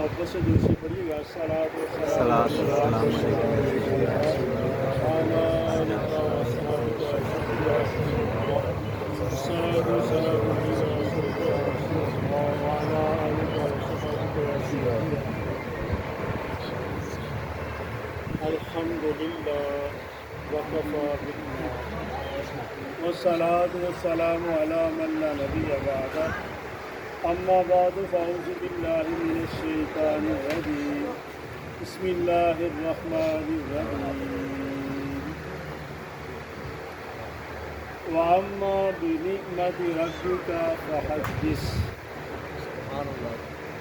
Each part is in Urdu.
محبت سے دوسری پڑھیے گا الصلاۃ والسلام الحمد للہ وکفى بالله والصلاة والسلام على من لا نبي بعده اما بعد فاعوذ بالله من الشیطان الرجیم بسم اللہ الرحمن الرحیم واما بنعمت ربك فحدث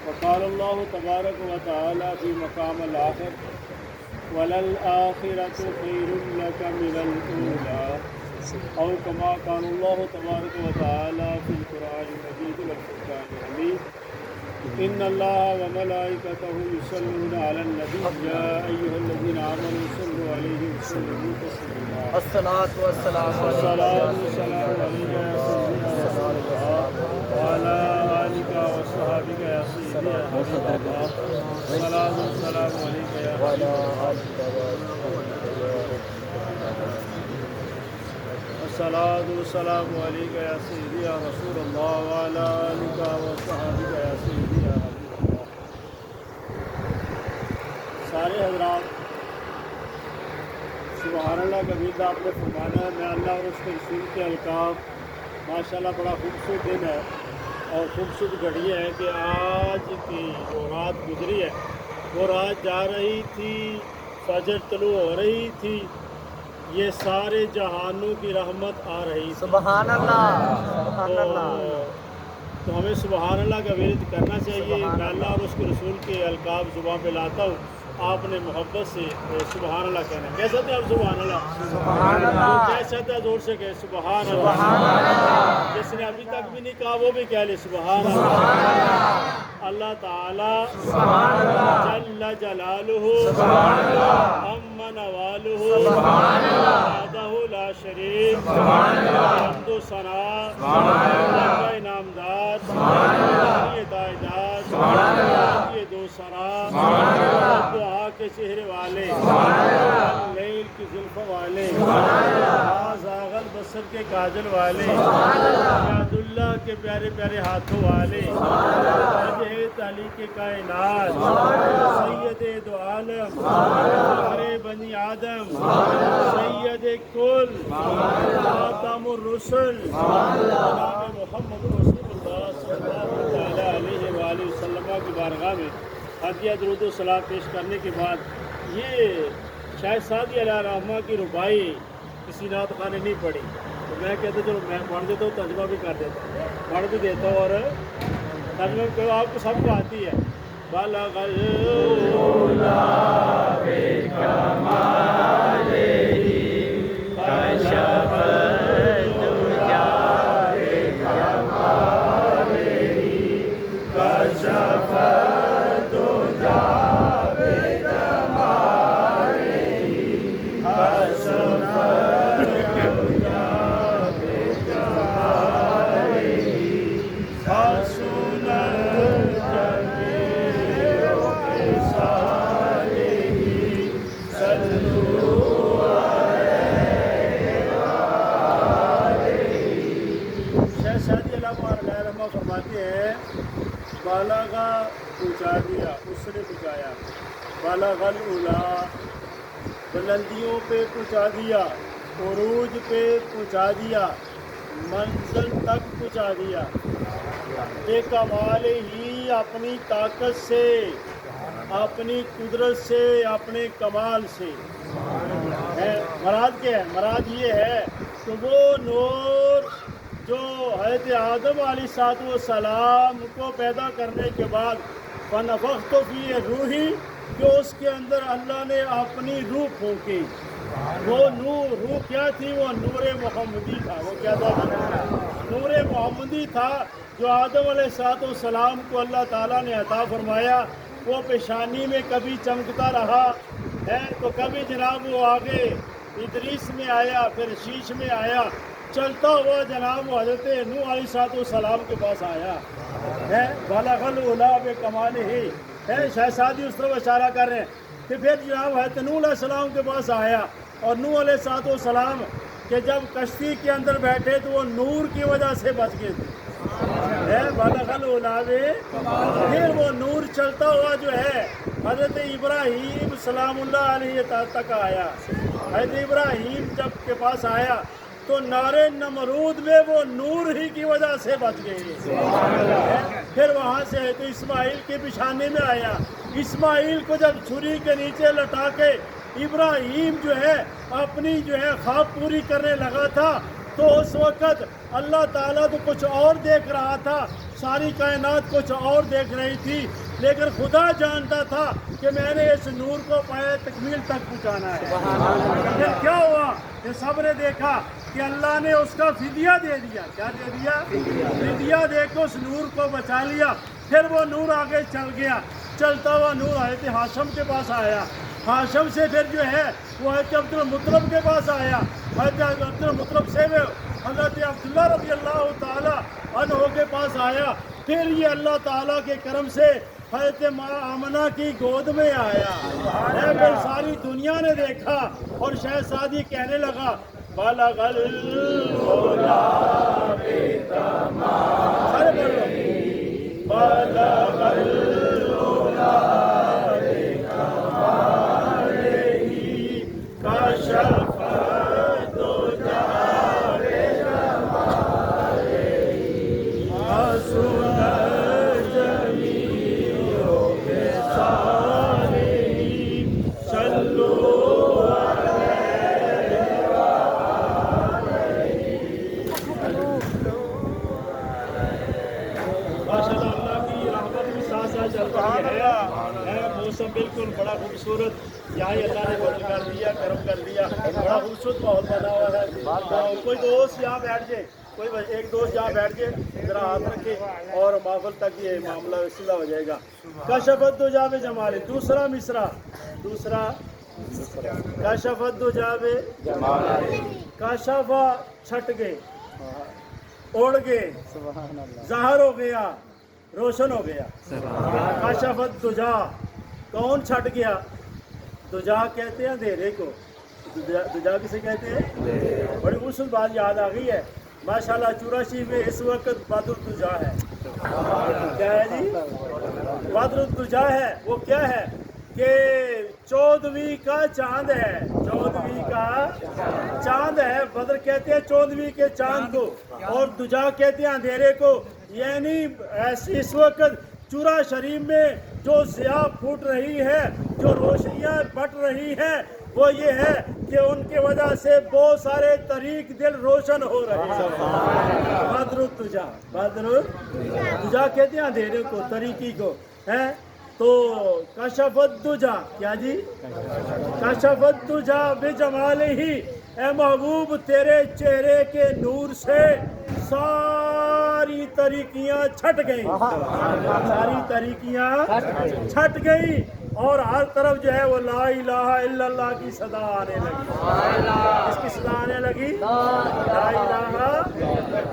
وقال الله تبارک وتعالى في مقام الآخر وَلَلْآخِرَةُ خَيْرٌ لَكَ مِنَ الْأُولَىٰ أو كما قال الله تبارك وتعالى في القرآن المجيد والفرقان الحميد إن الله وملائكته يصلون على النبي يا أيها الذين آمنوا صلوا عليه وسلموا تسليما الصلاة والسلام عليك يا سيدنا وعلى آلك وصحبك يا سيدي يا حبيب الله الصلاة والسلام عليك يا الصلاة والسلام عليك يا سيدي يا رسول الله وعلى آلك وصحبك يا سيدي يا حبيب الله. سارے حضرات سبحان اللہ کا ورد آپ نے فرمانا ہے. میں اللہ اور اس کے رسول کے القاب ماشاءاللہ بڑا خوبصورت دن ہے اور خوبصورت گھڑی ہے کہ آج کی جو رات گزری ہے وہ رات جا رہی تھی، فجر طلوع ہو رہی تھی، یہ سارے جہانوں کی رحمت آ رہی تھی. سبحان اللہ سبحان اللہ. تو ہمیں سبحان اللہ کا ورد کرنا چاہیے. میں اللہ اور اس کے رسول کے القاب زبان پہ لاتا ہوں، آپ نے محبت سے سبحان اللہ کہنا ہے. کیسے تھے آپ سبحان اللہ؟ سبحان اللہ. کیسے تھے؟ زور سے کہے سبحان اللہ. سبحان اللہ. جس نے ابھی تک بھی نہیں کہا وہ بھی کہہ لے سبحان اللہ. اللہ تعالی سبحان اللہ. جل جلالہ سبحان اللہ. عم نوالہ سبحان اللہ. وحدہ لا شریک سبحان اللہ. حمد و ثنا سبحان اللہ. انعامدار سبحان اللہ. ہدایدار سبحان اللہ. یہ دو سرا سبحان اللہ. دعا کے چہرے والے سبحان اللہ. لیل کی زلف والے سبحان اللہ. زاغل بصر کے کاجل والے سبحان اللہ. یاد اللہ کے پیارے پیارے ہاتھوں والے وجہ علی کے کائنات سید دو عالم فخر بنی آدم سید کل خاتم الرسل جناب محمد رسول اللہ صلی اللہ علیہ وآلہ وسلم کی بارگاہ میں عطیہ درود و سلام پیش کرنے کے بعد یہ شاید سعدی علیہ الرحمہ کی ربائی کسی نعت خواہ نے نہیں پڑھی تو میں کہتا چلو میں پڑھ دیتا ہوں، ترجمہ بھی کر دیتا ہوں، پڑھ بھی دیتا ہوں اور ترجمہ بھی آپ کو سب کو آتی ہے. بلغ العلا بکمالہ کشف الدجا بکمالہ کشف الدجا فرماتے ہیں بالغا پہنچا دیا، اس نے پہنچایا. بالغ العلا بلندیوں پہ پہنچا دیا، عروج پہ پہنچا دیا، منزل تک پہنچا دیا. بے کمال ہی اپنی طاقت سے، اپنی قدرت سے، اپنے کمال سے. مراد کیا ہے؟ مراد یہ ہے کہ وہ نور جو حضرت آدم علیہ السلام کو پیدا کرنے کے بعد فنفخت فیہ روحی، جو اس کے اندر اللہ نے اپنی روح پھونکی. وہ روح کیا تھی؟ وہ نور محمدی تھا. وہ کیا تھا؟ نور محمدی تھا جو آدم علیہ السلام کو اللہ تعالیٰ نے عطا فرمایا. وہ پیشانی میں کبھی چمکتا رہا ہے تو کبھی جناب وہ آگے ادریس میں آیا، پھر شیش میں آیا، چلتا ہوا جناب وہ حضرت نوح علیہ السلام کے پاس آیا ہے. بالغ العلا بکمالہ شہزادی اس طرف اشارہ کر رہے ہیں کہ پھر جناب حضرت نوح علیہ السلام کے پاس آیا اور نوح علیہ السلام کہ جب کشتی کے اندر بیٹھے تو وہ نور کی وجہ سے بچ گئے تھے پھر وہ نور چلتا ہوا جو ہے حضرت ابراہیم سلام اللہ علیہ تک آیا. حضرت ابراہیم جب کے پاس آیا تو نار نمرود میں وہ نور ہی کی وجہ سے بچ گئے. پھر وہاں سے تو اسماعیل کے پیشانے میں آیا. اسماعیل کو جب چھری کے نیچے لٹا کے ابراہیم جو ہے اپنی جو ہے خواب پوری کرنے لگا تھا تو اس وقت اللہ تعالیٰ تو کچھ اور دیکھ رہا تھا, ساری کائنات کچھ اور دیکھ رہی تھی, لیکن خدا جانتا تھا کہ میں نے اس نور کو پائے تکمیل تک پہنچانا ہے. پھر کیا ہوا کہ سب نے دیکھا کہ اللہ نے اس کا فدیہ دے دیا. کیا دے دیا؟ فدیہ دے کے اس نور کو بچا لیا. پھر وہ نور آگے چل گیا. چلتا ہوا نور حضرت ہاشم کے پاس آیا. ہاشم سے پھر جو ہے وہ حضرت عبد المطلب کے پاس آیا. حضرت عبد المطلب سے حضرت عبداللہ رضی اللہ تعالیٰ عنہ کے پاس آیا. پھر یہ اللہ تعالیٰ کے کرم سے حضرت ماں آمنہ کی گود میں آیا. پھر ساری دنیا نے دیکھا اور شہزادی کہنے لگا بالغ العلا بتمام. سارے پڑھ لو بالغ العلا کشف الدجى بجماله حسن جميع خصاله صلوا عليه ماشاء اللہ کی رحمت بھی ساتھ ساتھ چل رہی ہے. موسم بالکل بڑا خوبصورت یہاں اللہ نے بدل کر دیا, کرم کر دیا. بڑا خوبصورت ماحول بنا ہوا ہے. کوئی دوست یہاں بیٹھ جائے, کوئی ایک دوست یہاں بیٹھ جائے, ذرا ہاتھ رکھے اور محفل تک یہ معاملہ وسیلہ ہو جائے گا. کشف الدجى بجماله. دوسرا مصرع, دوسرا کشف الدجى بجماله. کشف چھٹ گئے, اڑ گئے, ظاہر ہو گیا, روشن ہو گیا. کشف الدجى کون چھٹ گیا؟ دجا کہتے ہیں اندھیرے کو. دجا کسے کہتے ہیں؟ بڑی خوبصورت بات یاد آ گئی ہے. ماشاءاللہ چوراسی میں اس وقت بدر الدجا ہے. کیا ہے جی؟ بدر الدجا ہے. وہ کیا ہے کہ 14ویں کا چاند ہے. 14ویں کا چاند ہے. بدر کہتے ہیں 14ویں کے چاند کو, اور دجا کہتے ہیں اندھیرے کو. یعنی اس وقت چورا شریف میں جو ضیاء پھوٹ رہی ہے, جو روشنیاں بٹ رہی ہیں, وہ یہ ہے کہ ان کی وجہ سے بہت سارے طریق دل روشن ہو رہے ہیں. بدر الدجا, بدر الدجا کہتے ہیں اندھیرے کو, طریقی کو ہے. تو کشف الدجى, کیا جی؟ کشف الدجى بجمالہ. اے محبوب تیرے چہرے کے نور سے ساری طریقیاں چھٹ گئیں. ساری طریقیاں چھٹ گئیں اور ہر طرف جو ہے وہ لا الہ الا اللہ کی صدا آنے لگی. اس کی صدا آنے لگی, لا الہ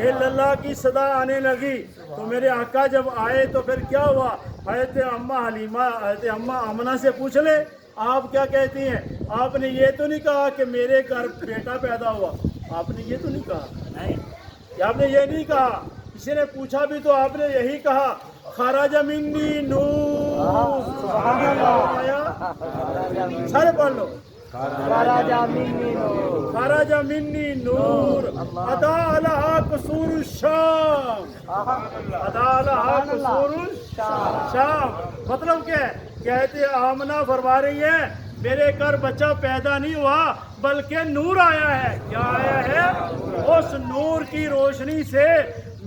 الا اللہ کی صدا آنے لگی. تو میرے آقا جب آئے تو پھر کیا ہوا؟ حضرت اماں حلیمہ, حضرت اماں آمنہ سے پوچھ لے آپ کیا کہتی ہیں. آپ نے یہ تو نہیں کہا کہ میرے گھر بیٹا پیدا ہوا؟ آپ نے یہ تو نہیں کہا, نہیں, آپ نے یہ نہیں کہا. کسی نے پوچھا بھی تو آپ نے یہی کہا خرج منی نور. سبحان اللہ. سارے پڑھ لو خرج منی نور. خرج منی نور اضاء لها قصور الشام. اضاء لها قصور الشام. مطلب کیا ہے؟ کہتے آمنہ فرما رہی ہے میرے گھر بچہ پیدا نہیں ہوا بلکہ نور آیا ہے. کیا آیا ہے؟ اس نور کی روشنی سے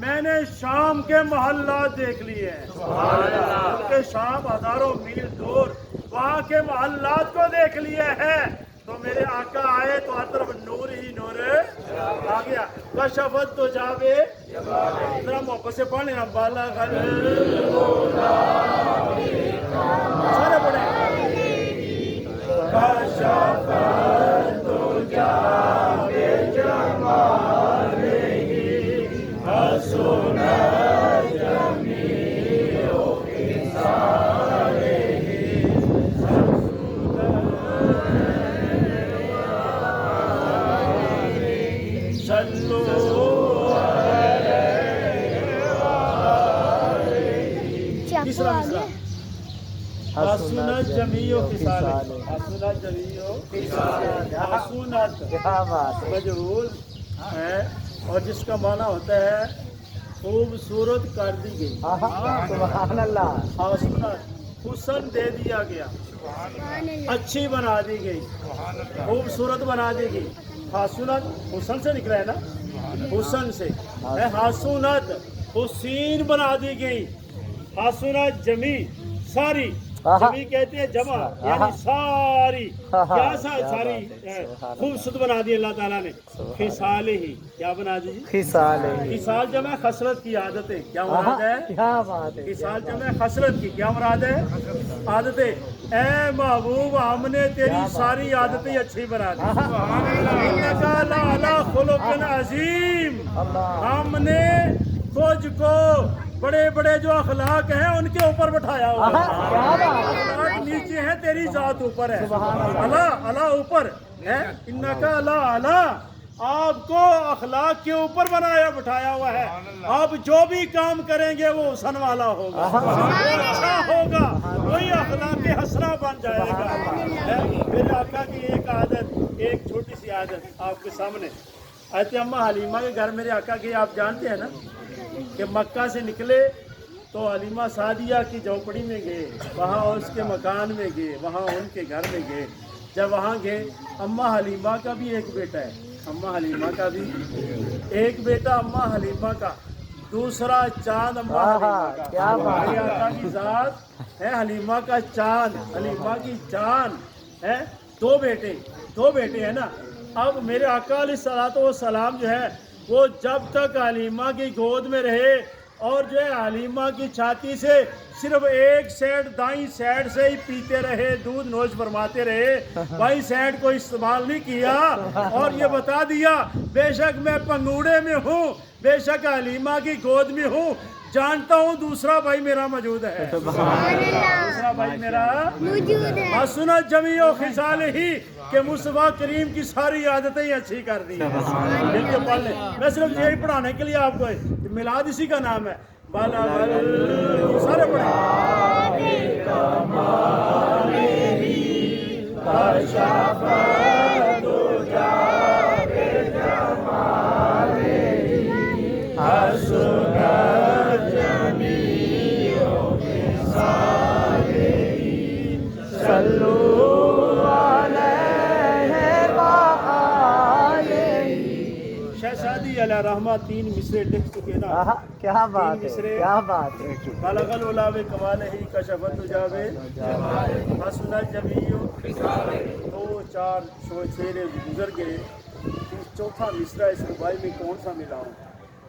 میں نے شام کے محلات دیکھ لیے ہیں. بلکہ شام ہزاروں میل دور, وہاں کے محلات کو دیکھ لیے ہیں. تو میرے آقا آئے تو ہر طرف نور ہی نور آ گیا. کشف الدجى. ذرا محبت سے پڑھ لینا بالغ العلا. سارے پڑھیں کشف الدجى بجمالہ حسن جمیع خصالہ حسنت جمیع خصال، حسنت جمیع حسنت کیا بات ہے، مجرور ہے اور جس کا معنی ہوتا ہے خوبصورت کر دی گئی، سبحان اللہ، حسنت حسن دے دیا گیا، اچھی بنا دی گئی، خوبصورت بنا دی گئی۔ حسنت حسن سے نکلا ہے نا، حسن سے ہے، حسنت حسین بنا دی گئی، حسنت جمی ساری، جمی کہتے ہیں جمع یعنی ساری، کیا ساری خوبصورت بنا دی اللہ تعالیٰ نے، خصال ہی کیا بنا دی؟ خصال خصال جمع خسرت کی عادتیں، کیا مراد ہے؟ کیا بات ہے، خصال جمع خسرت کی، کیا مراد ہے؟ عادتیں۔ اے محبوب ہم نے تیری ساری عادتیں اچھی بنا دی، انک لعلی خلق عظیم، ہم نے تجھ کو بڑے بڑے جو اخلاق ہیں ان کے اوپر بٹھایا ہوا ہے، اخلاق نیچے ہیں، تیری ذات اوپر ہے، اللہ اللہ اوپر ہے، انک لعلی، آپ کو اخلاق کے اوپر بنایا بٹھایا ہوا ہے، آپ جو بھی کام کریں گے وہ حسن والا ہوگا، وہ اچھا ہوگا، وہی اخلاق حسنہ بن جائے گا۔ میرے آقا کی ایک عادت، ایک چھوٹی سی عادت آپ کے سامنے، حضرت اماں حلیمہ کے گھر میرے آقا کے آپ جانتے ہیں نا کہ مکہ سے نکلے تو حلیمہ سعدیہ کی جھونپڑی میں گئے، وہاں اس کے مکان میں گئے، وہاں ان کے گھر میں گئے، جب وہاں گئے اماں حلیمہ کا بھی ایک بیٹا ہے، اماں حلیمہ کا بھی ایک بیٹا اماں حلیمہ کا، دوسرا چاند اماں حلیمہ کا، میرے آقا کی ذات ہے حلیمہ کا چاند، حلیمہ کی چاند ہے، دو بیٹے ہیں نا۔ اب میرے آقا علیہ الصلوۃ والسلام جو ہے وہ جب تک حلیمہ کی گود میں رہے اور جو ہے حلیمہ کی چھاتی سے صرف ایک سائڈ دائیں سائڈ سے ہی پیتے رہے، دودھ نوش فرماتے رہے، بائیں سائڈ کو استعمال نہیں کیا، اور یہ بتا دیا بے شک میں پنگوڑے میں ہوں، بے شک حلیمہ کی گود میں ہوں، جانتا ہوں دوسرا بھائی میرا موجود ہے، دوسرا بھائی میرا موجود ہے، حسنت جمیع خصال ہی کہ مصطفیٰ کریم کی ساری عادتیں ہی اچھی کر دی ہیں۔ مل کے پڑھ لیں، میں صرف یہی پڑھانے کے لیے آپ کو، میلاد اسی کا نام ہے، سارے پڑھیں۔ شہزادی علیہ رحمہ 3 مصرے لکھ چکے نا، کیا بات ہے، کیا بات ہے، بلغ العلا بکمالہ کشف الدجی بحسنت جمیع، 2 4 شعرے گزر گئے، چوتھا مصرع اس ربائی میں کون سا ملا ہوں؟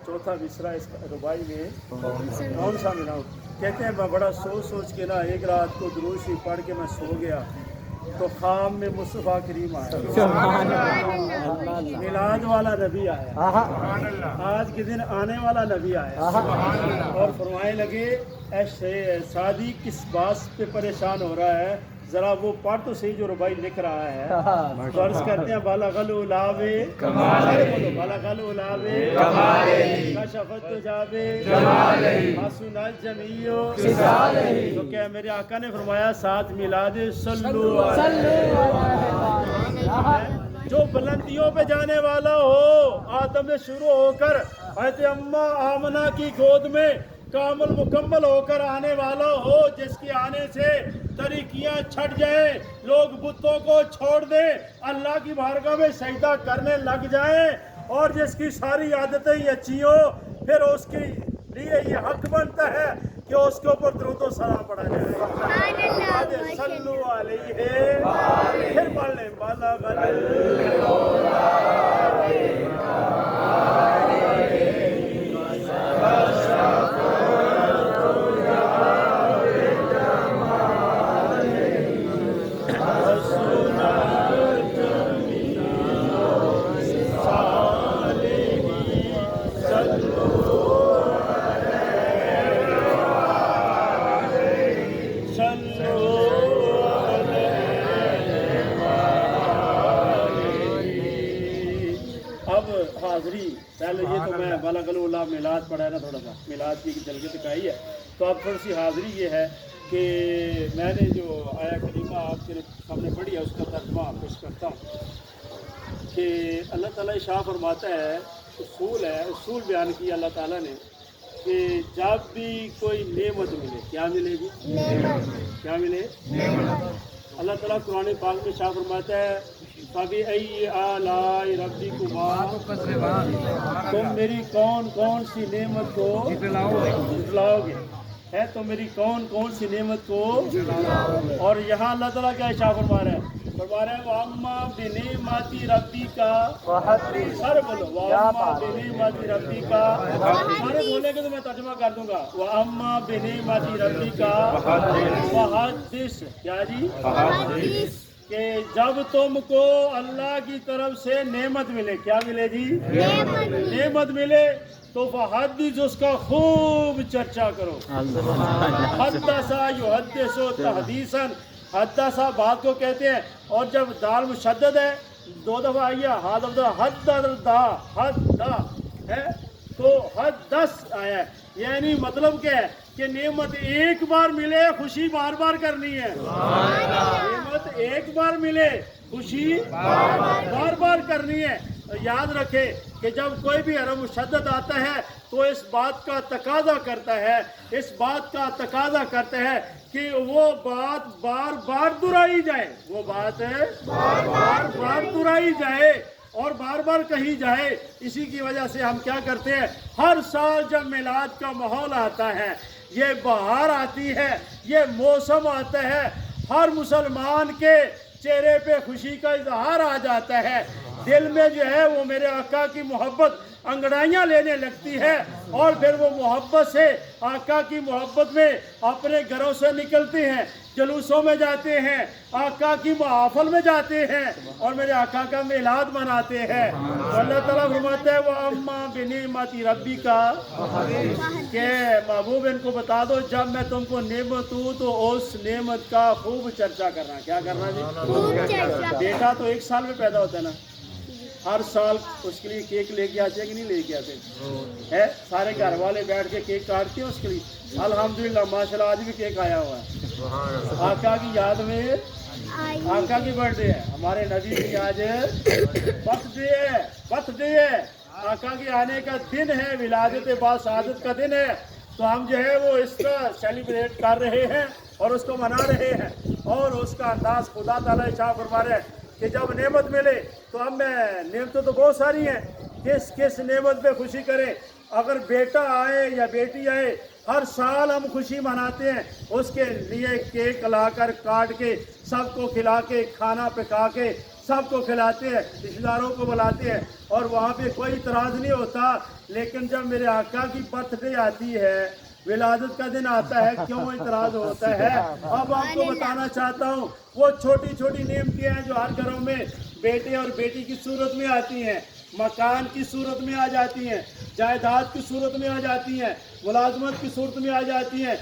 چوتھا مصرع اس ربائی میں کون سا ملا ہوں؟ کہتے ہیں میں بڑا سوچ کے نا ایک رات کو درود شریف پڑھ کے میں سو گیا تو خواب میں مصطفیٰ کریم آیا، میلاد والا نبی آیا، آج کے دن آنے والا نبی آیا، اور فرمائے لگے اے سعدی کس بات پہ پریشان ہو رہا ہے، ذرا وہ پڑھ تو صحیح جو ربائی لکھ رہا ہے، تو عرض کرتے ہیں بلغ العلا بلغ العلا کشف الدجی حسنت جمیع، تو کیا میرے آقا نے فرمایا ساتھ میلاد صلو جو بلندیوں پہ جانے والا ہو، آدم سے شروع ہو کر حضرت اماں آمنہ کی گود میں کامل مکمل ہو کر آنے والا ہو، جس کے آنے سے طریقیاں چھٹ جائیں، لوگ بتوں کو چھوڑ دیں، اللہ کی بارگاہ میں سجدہ کرنے لگ جائیں، اور جس کی ساری عادتیں ہی اچھی ہو، پھر اس کے لیے یہ حق بنتا ہے کہ اس کے اوپر درود و سلام پڑھا جائے، صلو علیہ، پھر پڑھ لیں بلغ پہلے یہ تو میں بلغ العلا میلاد پڑھا ہے نا، تھوڑا سا میلاد کی جلگے تک آئی ہے، تو اب تھوڑی سی حاضری یہ ہے کہ میں نے جو آیا کریمہ آپ کے سامنے پڑھی ہے اس کا ترجمہ پیش کرتا ہوں کہ اللہ تعالیٰ شاہ فرماتا ہے، اصول بیان کیا اللہ تعالیٰ نے کہ جب بھی کوئی نعمت ملے، کیا ملے گی؟ کیا ملے؟ اللہ تعالیٰ قرآن پاک میں شاہ فرماتا ہے فَبِأَيِّ آلَاءِ رَبِّكُمَا، تم میری کون کون سی نعمت کو جھٹلاؤ گے، ہے تو میری کون کون سی نعمت کو۔ اور یہاں اللہ تعالیٰ کیا شاہ فرما رہا ہے وَأَمَّا بِنِعْمَةِ رَبِّكَ، سارے بولو وَأَمَّا بِنِعْمَةِ رَبِّكَ، سارے بولے گے تو میں ترجمہ کر دوں گا وَأَمَّا بِنِعْمَةِ رَبِّكَ فَحَدِّثْ، کیا جی؟ کہ جب تم کو اللہ کی طرف سے نعمت ملے، کیا ملے جی؟ نعمت ملے تو فحدث، اس کا خوب چرچا کرو۔ حدثا یحدث تحدیثا، حدثا بات کو کہتے ہیں، اور جب دال مشدد ہے دو دفعہ آئی ہے، حد ہے تو حدث آیا ہے، یعنی مطلب کیا ہے کہ نعمت ایک بار ملے خوشی بار بار کرنی ہے۔ نعمت ایک بار ملے خوشی بار بار کرنی ہے۔ یاد رکھے کہ جب کوئی بھی حرف مشدد آتا ہے تو اس بات کا تقاضا کرتا ہے کہ وہ بات بار بار دہرائی جائے، وہ بات بار بار دہرائی جائے اور بار بار کہی جائے۔ اسی کی وجہ سے ہم کیا کرتے ہیں، ہر سال جب میلاد کا ماحول آتا ہے، یہ بہار آتی ہے، یہ موسم آتا ہے، ہر مسلمان کے چہرے پہ خوشی کا اظہار آ جاتا ہے، دل میں جو ہے وہ میرے آقا کی محبت انگڑائیاں لینے لگتی ہے، اور پھر وہ محبت سے آقا کی محبت میں اپنے گھروں سے نکلتے ہیں، جلوسوں میں جاتے ہیں، آقا کی محافل میں جاتے ہیں اور میرے آقا کا میلاد مناتے ہیں۔ تو اللہ تعالیٰ فرماتا ہے وَأَمَّا بِنِعْمَةِ رَبِّكَ، کہ محبوب ان کو بتا دو جب میں تم کو نعمت ہوں تو اس نعمت کا خوب چرچا کرنا۔ کیا کرنا جی؟ بیٹا تو ایک سال میں پیدا ہوتا ہے نا، ہر سال اس کے لیے کیک لے کے آتے ہیں کہ نہیں لے کے آتے ہے؟ سارے گھر والے بیٹھ کے کیک کاٹتے ہیں اس کے لیے، الحمدللہ ماشاءاللہ آج بھی کیک آیا ہوا ہے آقا کی یاد میں، آقا کی برتھ ڈے ہے، ہمارے نبی کی آج برتھ ڈے ہے، آقا کے آنے کا دن ہے، ولادت با سعادت کا دن ہے، تو ہم جو ہے وہ اس کا سیلیبریٹ کر رہے ہیں اور اس کو منا رہے ہیں، اور اس کا انداز خدا تعالیٰ شاہ فرما رہے ہیں کہ جب نعمت ملے تو ہم میں نعمتیں تو بہت ساری ہیں، کس نعمت پہ خوشی کریں۔ اگر بیٹا آئے یا بیٹی آئے، ہر سال ہم خوشی مناتے ہیں، اس کے لیے کیک لا کر کاٹ کے سب کو کھلا کے کھانا پکا کے سب کو کھلاتے ہیں، رشتہ داروں کو بلاتے ہیں، اور وہاں پہ کوئی اعتراض نہیں ہوتا۔ لیکن جب میرے آقا کی برتھ ڈے آتی ہے، ولادت کا دن آتا ہے، کیوں اعتراض ہوتا ہے؟ اب آپ کو بتانا چاہتا ہوں، وہ چھوٹی چھوٹی نعمتیں ہیں جو ہر گھروں میں بیٹے اور بیٹی کی صورت میں آتی ہیں، مکان کی صورت میں آ جاتی ہیں، جائیداد کی صورت میں آ جاتی ہیں، ملازمت کی صورت میں آ جاتی ہیں،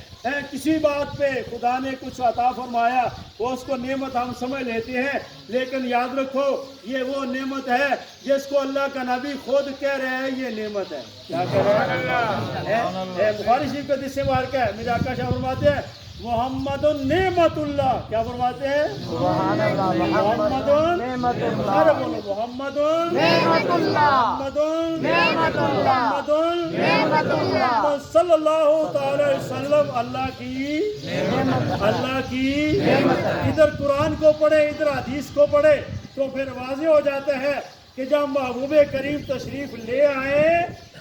کسی بات پہ خدا نے کچھ عطا فرمایا وہ اس کو نعمت ہم سمجھ لیتے ہیں، لیکن یاد رکھو یہ وہ نعمت ہے جس کو اللہ کا نبی خود کہہ رہے ہیں یہ نعمت ہے۔ کیا کہہ رہے ہیں؟ بخاری شریف کا جس سے بار کا ہے، میرے آقا شاہ فرماتے ہیں محمد نعمت اللہ، کیا فرماتے ہیں؟ محمد نعمت اللہ، ارے بولو محمد نعمت اللہ، محمد صلی اللہ تعالی وسلم اللہ کی ادھر قرآن کو پڑھے ادھر حدیث کو پڑھے تو پھر واضح ہو جاتا ہے کہ جب محبوب کریم تشریف لے آئے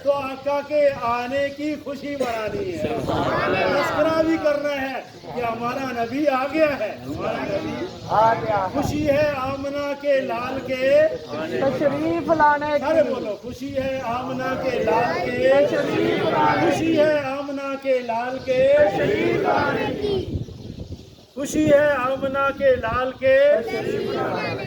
تو آقا کے آنے کی خوشی منانی ہے، تذکرہ بھی کرنا ہے کہ ہمارا نبی آ گیا ہے، ہمارا نبی آ گیا۔ خوشی ہے آمنہ کے لال کے تشریف لانے کی، ارے بولو خوشی ہے آمنہ کے لال کے تشریف لانے، خوشی ہے آمنہ کے لال کے تشریف لانے کی، خوشی ہے آمنہ کے لال کے۔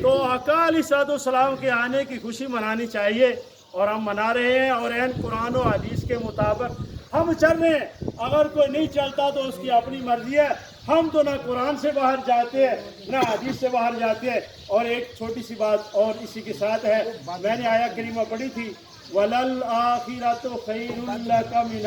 تو آقا علیہ الصلوۃ والسلام کے آنے کی خوشی منانی چاہیے، اور ہم منا رہے ہیں، اور این قرآن و حدیث کے مطابق ہم چل رہے ہیں۔ اگر کوئی نہیں چلتا تو اس کی اپنی مرضی ہے، ہم تو نہ قرآن سے باہر جاتے ہیں نہ حدیث سے باہر جاتے ہیں۔ اور ایک چھوٹی سی بات اور اسی کے ساتھ ہے، میں نے آیا کریمہ پڑھی تھی وَلَلْآخِرَةُ خَيْرٌ لَكَ مِنَ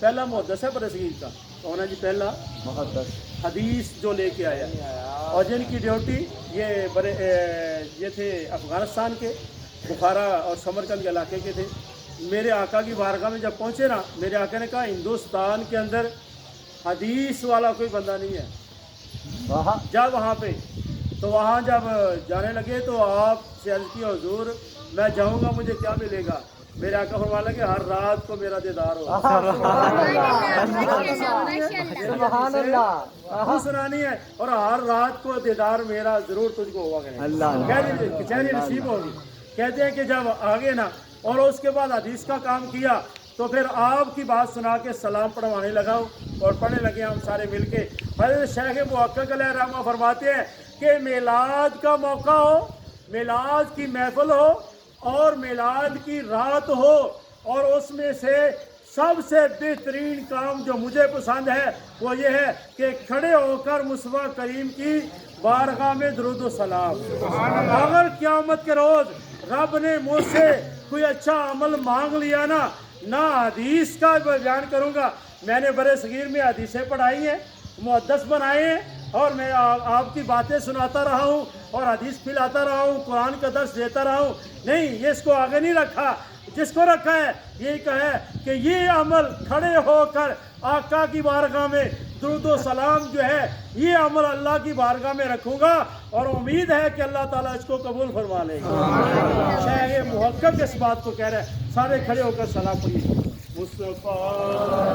پہلا محدث ہے برصغیر کا، کون ہے جی پہلا محدث حدیث جو لے کے آیا، اور جن کی ڈیوٹی یہ تھے افغانستان کے، بخارا اور سمرقند کے علاقے کے تھے۔ میرے آقا کی بارگاہ میں جب پہنچے نا، میرے آقا نے کہا ہندوستان کے اندر حدیث والا کوئی بندہ نہیں ہے، وہاں جا وہاں پہ۔ تو وہاں جب جانے لگے تو آپ سے عرض کی حضور میں جاؤں گا مجھے کیا ملے گا؟ میرے آقا فرمانے کہ ہر رات کو میرا دیدار ہو۔ سبحان اللہ، سنانی ہے، اور ہر رات کو دیدار میرا ضرور تجھ کو ہوگا۔ کچہری نصیب ہوگی۔ کہتے ہیں کہ جب آگے نا اور اس کے بعد حدیث کا کام کیا تو پھر آپ کی بات سنا کے سلام پڑھوانے لگا اور پڑھنے لگے ہم سارے مل کے۔ حضرت شیخ محقق علیہ الرحمہ فرماتے ہیں کہ میلاد کا موقع ہو، میلاد کی محفل ہو اور میلاد کی رات ہو، اور اس میں سے سب سے بہترین کام جو مجھے پسند ہے وہ یہ ہے کہ کھڑے ہو کر مصطفیٰ کریم کی بارگاہ میں درود و سلام۔ اگر قیامت کے روز رب نے مجھ سے کوئی اچھا عمل مانگ لیا نا، نہ حدیث کا بیان کروں گا، میں نے برے صغیر میں حدیثیں پڑھائی ہیں، محدث بنائے ہیں، اور میں آپ کی باتیں سناتا رہا ہوں اور حدیث پھیلاتا رہا ہوں، قرآن کا درس دیتا رہا ہوں، نہیں، یہ اس کو آگے نہیں رکھا۔ جس کو رکھا ہے یہی کہا ہے کہ یہ عمل کھڑے ہو کر آقا کی بارگاہ میں درود و سلام جو ہے، یہ عمل اللہ کی بارگاہ میں رکھوں گا، اور امید ہے کہ اللہ تعالیٰ اس کو قبول فرما لے گا۔ شیخ محقق اس بات کو کہہ رہے ہیں، سارے کھڑے ہو کر سلام پڑھیے۔ مصطفیٰ